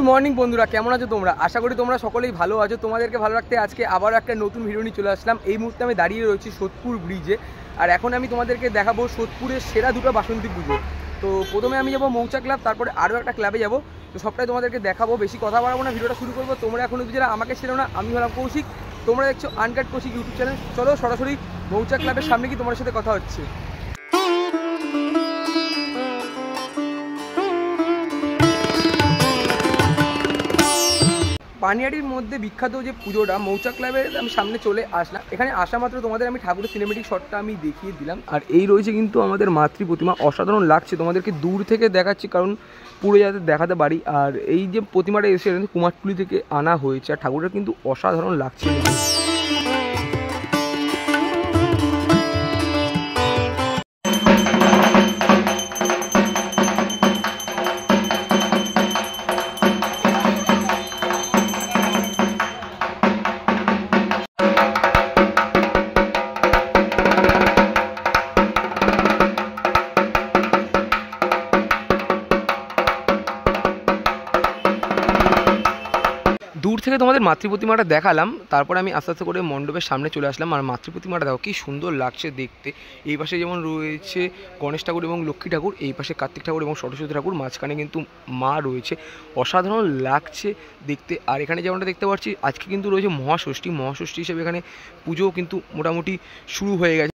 Morning বন্ধুরা, কেমন আছো তোমরা? আশা করি তোমরা সকলেই ভালো আছো। তোমাদেরকে ভালো রাখতে আজকে আবার একটা নতুন ভিডিও নিয়ে চলে আসলাম। এই মুহূর্তে আমি দাঁড়িয়ে রয়েছি সোদপুর ব্রিজে, আর এখন আমি তোমাদেরকে দেখাবো সোদপুরের সেরা দুটো বাসন্তী পুজো। তো প্রথমে আমি যাবো মৌচাক ক্লাব, তারপরে আরও একটা ক্লাবে যাবো। তো সবটাই তোমাদেরকে দেখাবো, বেশি কথা বাড়াবো না, ভিডিওটা শুরু করবো। তোমরা এখন যারা আমাকে ছিল না, আমি হলাম কৌশিক, তোমরা দেখছো আনকাট কৌশিক ইউটিউব চ্যানেল। চলো সরাসরি মৌচাক ক্লাবের সামনে কি তোমার সাথে কথা হচ্ছে। পানিহাটির মধ্যে বিখ্যাত যে পুজোটা মৌচাক ক্লাবের আমি সামনে চলে আসলাম। এখানে আসা মাত্র তোমাদের আমি ঠাকুরের সিনেমেটিক শটটা আমি দেখিয়ে দিলাম। আর এই রয়েছে কিন্তু আমাদের মাতৃ প্রতিমা, অসাধারণ লাগছে। তোমাদেরকে দূর থেকে দেখাচ্ছি কারণ পুরো যাতে দেখাতে পারি। আর এই যে প্রতিমাটা এসে কুমারটুলি থেকে আনা হয়েছে, আর ঠাকুরটা কিন্তু অসাধারণ লাগছে। দূর থেকে তোমাদের মাতৃ প্রতিমাটা দেখালাম, তারপর আমি আস্তে আস্তে করে মণ্ডপের সামনে চলে আসলাম। আর মাতৃ প্রতিমাটা দেখো কি সুন্দর লাগছে দেখতে। এই পাশে যেমন রয়েছে গণেশ ঠাকুর এবং লক্ষ্মী ঠাকুর, এই পাশে কার্তিক ঠাকুর এবং সরস্বতী ঠাকুর, মাঝখানে কিন্তু মা রয়েছে। অসাধারণ লাগছে দেখতে। আর এখানে যেমনটা দেখতে পাচ্ছি আজকে কিন্তু রয়েছে মহাষষ্ঠী। মহাষষ্ঠী হিসেবে এখানে পুজোও কিন্তু মোটামুটি শুরু হয়ে গেছে।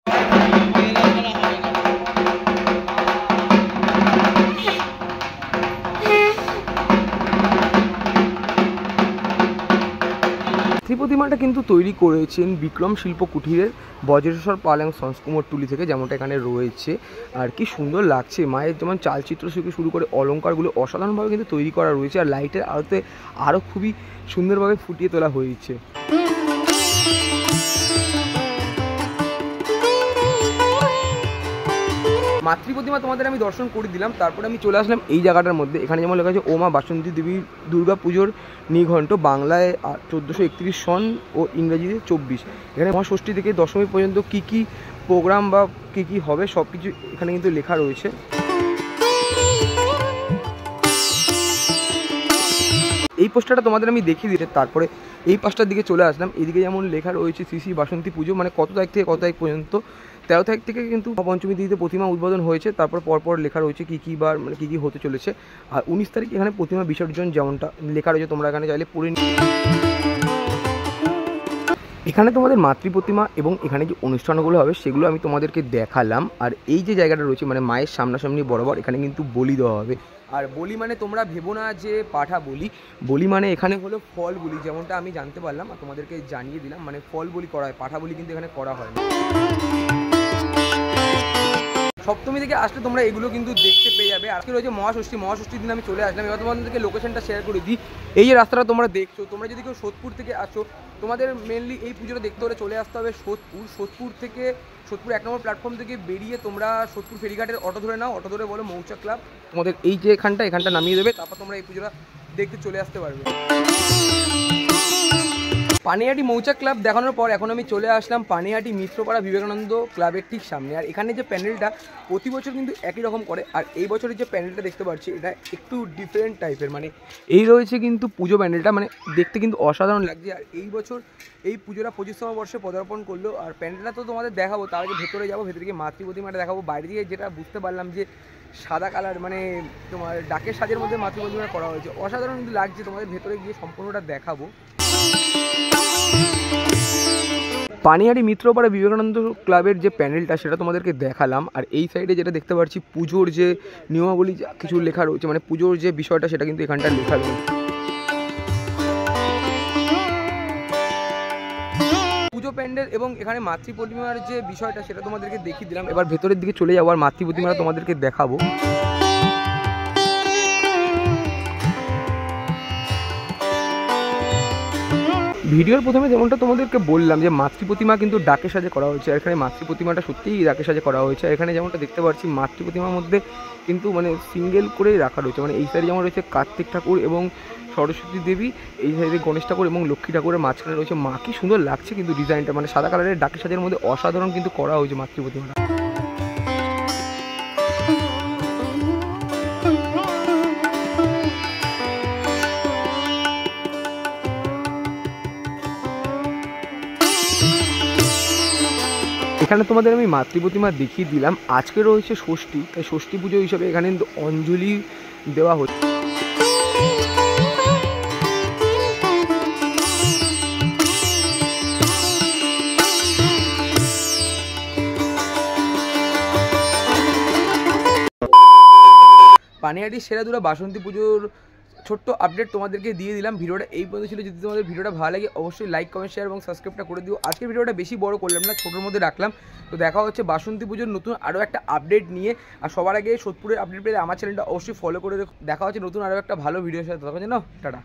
প্রতিমাটা কিন্তু তৈরি করেছেন বিক্রম শিল্প কুঠিরের বজ্রেশ্বর পাল এবং সংস্কুমোরটুলি থেকে, যেমনটা এখানে রয়েছে। আর কি সুন্দর লাগছে, মায়ের যেমন চালচিত্র থেকে শুরু করে অলঙ্কারগুলো অসাধারণভাবে কিন্তু তৈরি করা রয়েছে। আর লাইটের আলোতে আরও খুবই সুন্দরভাবে ফুটিয়ে তোলা হয়েছে। মাতৃ প্রতিমা তোমাদের আমি দর্শন করে দিলাম, তারপরে আমি চলে আসলাম এই জায়গাটার মধ্যে। এখানে যেমন লেখা আছে ও মা বাসন্তী দেবীর দুর্গা পুজোর নিঘণ্ট, বাংলায় 1431 সন ও ইংরেজিতে 24। এখানে মহাষষ্ঠী থেকে দশমী পর্যন্ত কি কি প্রোগ্রাম বা কি কি হবে সব কিছু এখানে কিন্তু লেখা রয়েছে। এই পোস্টারটা তোমাদের আমি দেখিয়ে দিতে তারপরে এই পাঁচটার দিকে চলে আসলাম। এদিকে যেমন লেখা রয়েছে শ্রী শ্রী বাসন্তী পুজো, মানে কত তারিখ থেকে কত তারিখ পর্যন্ত। 13 তারিখ থেকে কিন্তু পঞ্চমী তিথিতে প্রতিমা উদ্বোধন হয়েছে, তারপর পরপর লেখা রয়েছে কী কী বার মানে কী কী হতে চলেছে। আর 19 তারিখ এখানে প্রতিমা বিসর্জন যেমনটা লেখা রয়েছে, তোমরা এখানে চাইলে পড়ে নিও। এখানে তোমাদের মাতৃ প্রতিমা এবং এখানে যে অনুষ্ঠানগুলো হবে সেগুলো আমি তোমাদেরকে দেখালাম। আর এই যে জায়গাটা রয়েছে মানে মায়ের সামনাসামনি বরাবর এখানে কিন্তু বলি দেওয়া হবে। আর বলি মানে তোমরা ভেবো না যে পাঠা বলি, বলি মানে এখানে হলো ফল বলি, যেমনটা আমি জানতে পারলাম আর তোমাদেরকে জানিয়ে দিলাম। মানে ফল বলি করা হয়, পাঠা বলি কিন্তু এখানে করা হয় না। সপ্তমী থেকে আসলে তোমরা এগুলো কিন্তু দেখতে পেয়ে যাবে। আজকে রয়েছে মহাষষ্ঠী, মহাষষ্ঠীর দিন আমি চলে আসলাম। এবার তোমাদেরকে লোকেশনটা শেয়ার করে দিই। এই যে রাস্তাটা তোমরা দেখছো, তোমরা যদি কেউ সোদপুর থেকে আসো, তোমাদের মেনলি এই পুজোটা দেখতে হলে চলে আসতে হবে সোদপুর। সোদপুর 1 নম্বর প্ল্যাটফর্ম থেকে বেরিয়ে তোমরা সোদপুর ফেরিঘাটের অটো ধরে নাও, অটো ধরে বলো মৌচাক ক্লাব, তোমাদের এই যে এখানটা নামিয়ে দেবে। তারপর তোমরা এই পুজোটা দেখতে চলে আসতে পারবে। পানিহাটি মৌচাক ক্লাব দেখানোর পর এখন আমি চলে আসলাম পানিহাটি মিত্রপাড়া বিবেকানন্দ ক্লাবের ঠিক সামনে। আর এখানে যে প্যান্ডেলটা প্রতি বছর কিন্তু একই রকম করে, আর এই বছরের যে প্যান্ডেলটা দেখতে পাচ্ছি এটা একটু ডিফারেন্ট টাইপের। মানে এই রয়েছে কিন্তু পুজো প্যান্ডেলটা, মানে দেখতে কিন্তু অসাধারণ লাগছে। আর এই বছর এই পুজোটা 25তম বর্ষে পদার্পণ করলো। আর প্যান্ডেলটা তো তোমাদের দেখাবো, তার আগে ভেতরে যাবো, ভেতরে গিয়ে মাতৃ প্রতিমাটা দেখাবো। বাইরে দিয়ে যেটা বুঝতে পারলাম যে সাদা কালার মানে তোমার ডাকের সাজের মধ্যে মাতৃ প্রতিমা করা হয়েছে, অসাধারণ কিন্তু লাগছে। তোমাদের ভেতরে গিয়ে সম্পূর্ণটা দেখাবো। পানিহাটি মিত্রপাড়া বিবেকানন্দ ক্লাবের যে প্যান্ডেলটা সেটা তোমাদেরকে দেখালাম। আর এই সাইডে যেটা দেখতে পাচ্ছি পুজোর যে নিয়মাবলী কিছু লেখা রয়েছে, মানে পুজোর যে বিষয়টা সেটা কিন্তু এখানটা লেখা রয়েছে। পুজো প্যান্ডেল এবং এখানে মাতৃ প্রতিমার যে বিষয়টা সেটা তোমাদেরকে দেখিয়ে দিলাম। এবার ভেতরের দিকে চলে যাবো আর মাতৃ প্রতিমাটা তোমাদেরকে দেখাবো। ভিডিওর প্রথমে যেমনটা তোমাদেরকে বললাম যে মাতৃ প্রতিমা কিন্তু ডাকের সাজে করা হয়েছে। আর এখানে মাতৃ প্রতিমাটা সত্যিই ডাকের সাজে করা হয়েছে। এখানে যেমনটা দেখতে পাচ্ছি মাতৃ প্রতিমার মধ্যে কিন্তু মানে সিঙ্গেল করেই রাখা রয়েছে। মানে এই সাইডে যেমন রয়েছে কার্তিক ঠাকুর এবং সরস্বতী দেবী, এই সাইডে গণেশ ঠাকুর এবং লক্ষ্মী ঠাকুরের মাঝখানে রয়েছে মা। কি সুন্দর লাগছে কিন্তু ডিজাইনটা, মানে সাদা কালারের ডাকের সাজের মধ্যে অসাধারণ কিন্তু করা হয়েছে মাতৃ প্রতিমাটা। এখানে তোমাদের আমি মাতৃ প্রতিমা দেখিয়ে দিলাম। আজকে রয়েছে ষষ্ঠী, তাই ষষ্ঠী পুজো হিসাবে এখানে কিন্তু অঞ্জলি দেওয়া হচ্ছে। পানিহাটির সেরাদুরা বাসন্তী পুজোর ছোট্ট আপডেট তোমাদেরকে দিয়ে দিলাম। ভিডিওটা এই পর্যন্ত ছিল। যদি তোমাদের ভিডিওটা ভালো লাগে অবশ্যই লাইক, কমেন্ট, শেয়ার এবং সাবস্ক্রাইবটা করে দিও। আজকের ভিডিওটা বেশি বড় করলাম না, ছোটোর মধ্যে রাখলাম। তো দেখা হচ্ছে বাসন্তী পুজোর নতুন আরও একটা আপডেট নিয়ে। আর সবার আগে সোদপুরের আপডেট পেলে আমার চ্যানেলটা অবশ্যই ফলো করে দেখা হচ্ছে নতুন আরও একটা ভালো ভিডিওর সাথে। তখন জানো, টাটা।